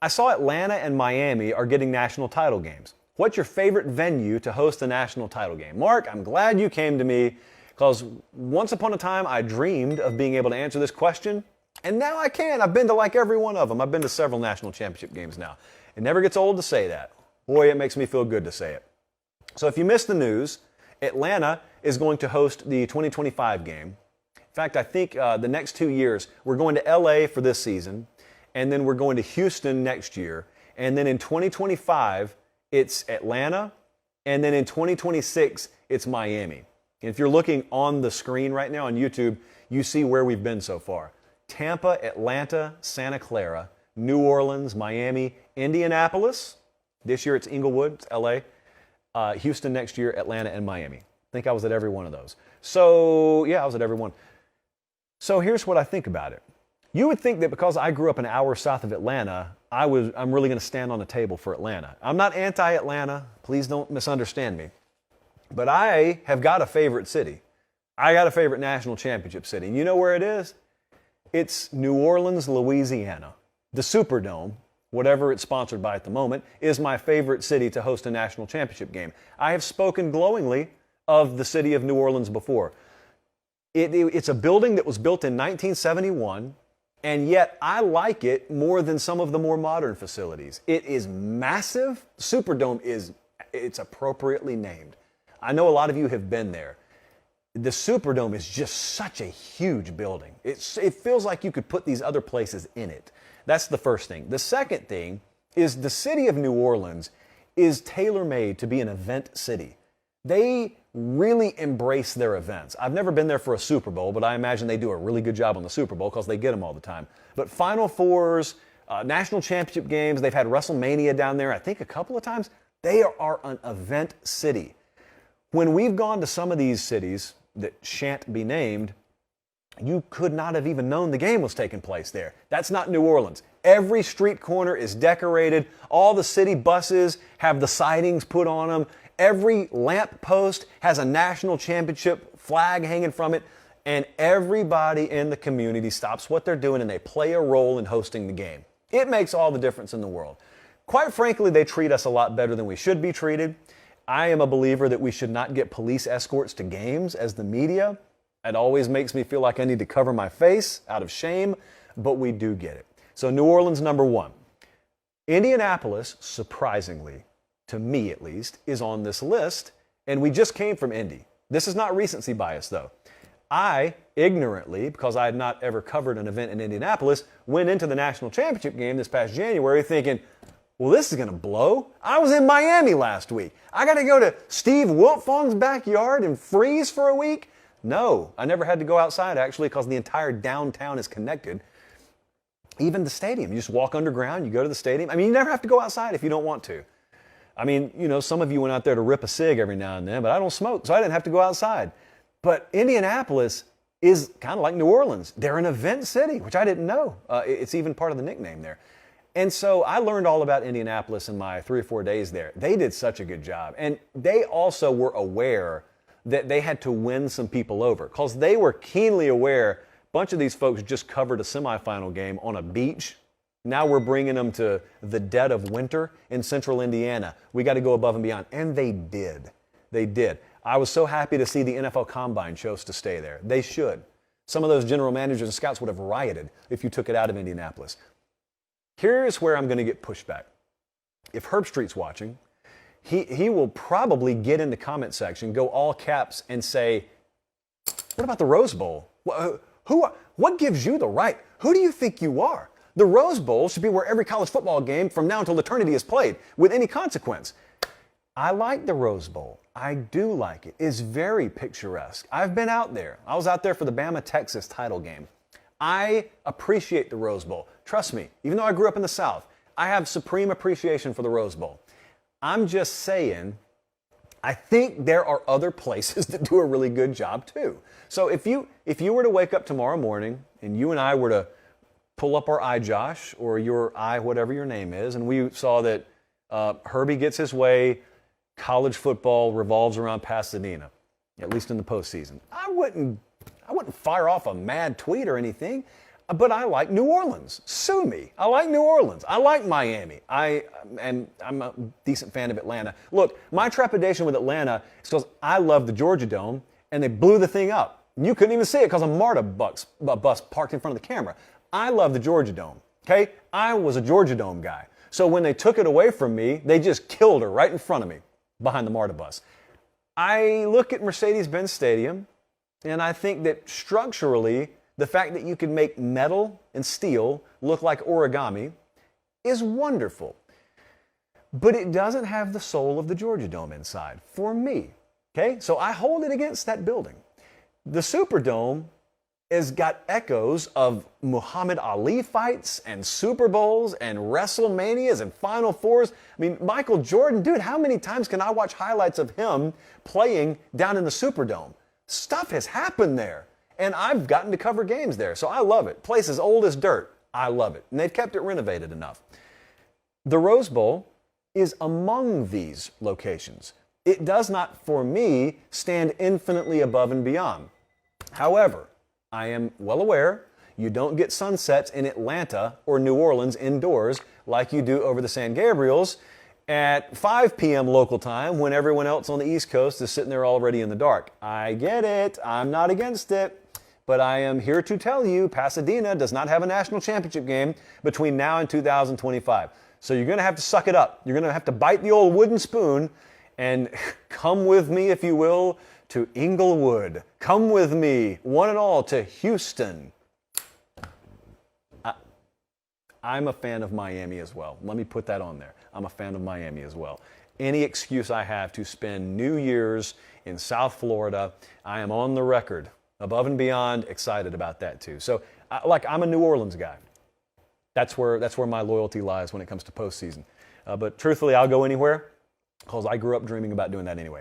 I saw Atlanta and Miami are getting national title games. What's your favorite venue to host a national title game? Mark, I'm glad you came to me because once upon a time I dreamed of being able to answer this question, and now I can. I've been to like every one of them. I've been to several national championship games now. It never gets old to say that. Boy, it makes me feel good to say it. So if you missed the news, Atlanta is going to host the 2025 game. In fact, I think the next 2 years, we're going to LA for this season, and then we're going to Houston next year. And then in 2025, it's Atlanta, and then in 2026, it's Miami. And if you're looking on the screen right now on YouTube, you see where we've been so far. Tampa, Atlanta, Santa Clara, New Orleans, Miami, Indianapolis. This year it's Inglewood, it's LA. Houston next year, Atlanta, and Miami. I think I was at every one of those. So, yeah, I was at every one. So here's what I think about it. You would think that because I grew up an hour south of Atlanta, I'm really going to stand on the table for Atlanta. I'm not anti-Atlanta. Please don't misunderstand me. But I have got a favorite city. I got a favorite national championship city. And you know where it is? It's New Orleans, Louisiana. The Superdome, whatever it's sponsored by at the moment, is my favorite city to host a national championship game. I have spoken glowingly of the city of New Orleans before. It's a building that was built in 1971, and yet I like it more than some of the more modern facilities. It is massive. Superdome it's appropriately named. I know a lot of you have been there. The Superdome is just such a huge building. It feels like you could put these other places in it. That's the first thing. The second thing is the city of New Orleans is tailor-made to be an event city. They really embrace their events. I've never been there for a Super Bowl, but I imagine they do a really good job on the Super Bowl because they get them all the time. But Final Fours, national championship games, they've had WrestleMania down there, I think a couple of times. They are an event city. When we've gone to some of these cities that shan't be named, you could not have even known the game was taking place there. That's not New Orleans. Every street corner is decorated. All the city buses have the sidings put on them. Every lamp post has a national championship flag hanging from it. And everybody in the community stops what they're doing and they play a role in hosting the game. It makes all the difference in the world. Quite frankly, they treat us a lot better than we should be treated. I am a believer that we should not get police escorts to games as the media. It always makes me feel like I need to cover my face out of shame, but we do get it. So New Orleans, number one. Indianapolis, surprisingly, to me at least, is on this list, and we just came from Indy. This is not recency bias, though. I, ignorantly, because I had not ever covered an event in Indianapolis, went into the national championship game this past January thinking, well, this is going to blow. I was in Miami last week. I got to go to Steve Wiltfong's backyard and freeze for a week? No, I never had to go outside, actually, because the entire downtown is connected. Even the stadium. You just walk underground, you go to the stadium. I mean, you never have to go outside if you don't want to. I mean, you know, some of you went out there to rip a cig every now and then, but I don't smoke, so I didn't have to go outside. But Indianapolis is kind of like New Orleans. They're an event city, which I didn't know. It's even part of the nickname there. And so I learned all about Indianapolis in my 3 or 4 days there. They did such a good job. And they also were aware that they had to win some people over because they were keenly aware a bunch of these folks just covered a semifinal game on a beach. Now we're bringing them to the dead of winter in central Indiana. We got to go above and beyond. And they did. They did. I was so happy to see the NFL Combine chose to stay there. They should. Some of those general managers and scouts would have rioted if you took it out of Indianapolis. Here's where I'm going to get pushback. If Herb Street's watching, he will probably get in the comment section, go all caps, and say, what about the Rose Bowl? What gives you the right? Who do you think you are? The Rose Bowl should be where every college football game from now until eternity is played with any consequence. I like the Rose Bowl. I do like it. It's very picturesque. I've been out there. I was out there for the Bama-Texas title game. I appreciate the Rose Bowl. Trust me, even though I grew up in the South, I have supreme appreciation for the Rose Bowl. I'm just saying, I think there are other places that do a really good job too. So if you were to wake up tomorrow morning and you and I were to pull up our iJosh or your whatever your name is, and we saw that Herbie gets his way, college football revolves around Pasadena, at least in the postseason, I wouldn't fire off a mad tweet or anything. but I like New Orleans. Sue me. I like New Orleans. I like Miami. I'm a decent fan of Atlanta. Look, my trepidation with Atlanta is because I love the Georgia Dome, and they blew the thing up. You couldn't even see it because a MARTA bus parked in front of the camera. I love the Georgia Dome, okay? I was a Georgia Dome guy. So when they took it away from me, they just killed her right in front of me behind the MARTA bus. I look at Mercedes-Benz Stadium, and I think that structurally, the fact that you can make metal and steel look like origami is wonderful. But it doesn't have the soul of the Georgia Dome inside, for me. Okay? So I hold it against that building. The Superdome has got echoes of Muhammad Ali fights and Super Bowls and WrestleManias and Final Fours. I mean, Michael Jordan, dude, how many times can I watch highlights of him playing down in the Superdome? Stuff has happened there. And I've gotten to cover games there, so I love it. Place is old as dirt. I love it. And they've kept it renovated enough. The Rose Bowl is among these locations. It does not, for me, stand infinitely above and beyond. However, I am well aware you don't get sunsets in Atlanta or New Orleans indoors like you do over the San Gabriels at 5 p.m. local time when everyone else on the East Coast is sitting there already in the dark. I get it. I'm not against it. But I am here to tell you Pasadena does not have a national championship game between now and 2025. So you're going to have to suck it up. You're going to have to bite the old wooden spoon and come with me, if you will, to Inglewood. Come with me, one and all, to Houston. I'm a fan of Miami as well. Let me put that on there. I'm a fan of Miami as well. Any excuse I have to spend New Year's in South Florida, I am on the record, above and beyond excited about that too. So, I'm a New Orleans guy. That's where my loyalty lies when it comes to postseason. But truthfully, I'll go anywhere because I grew up dreaming about doing that anyway.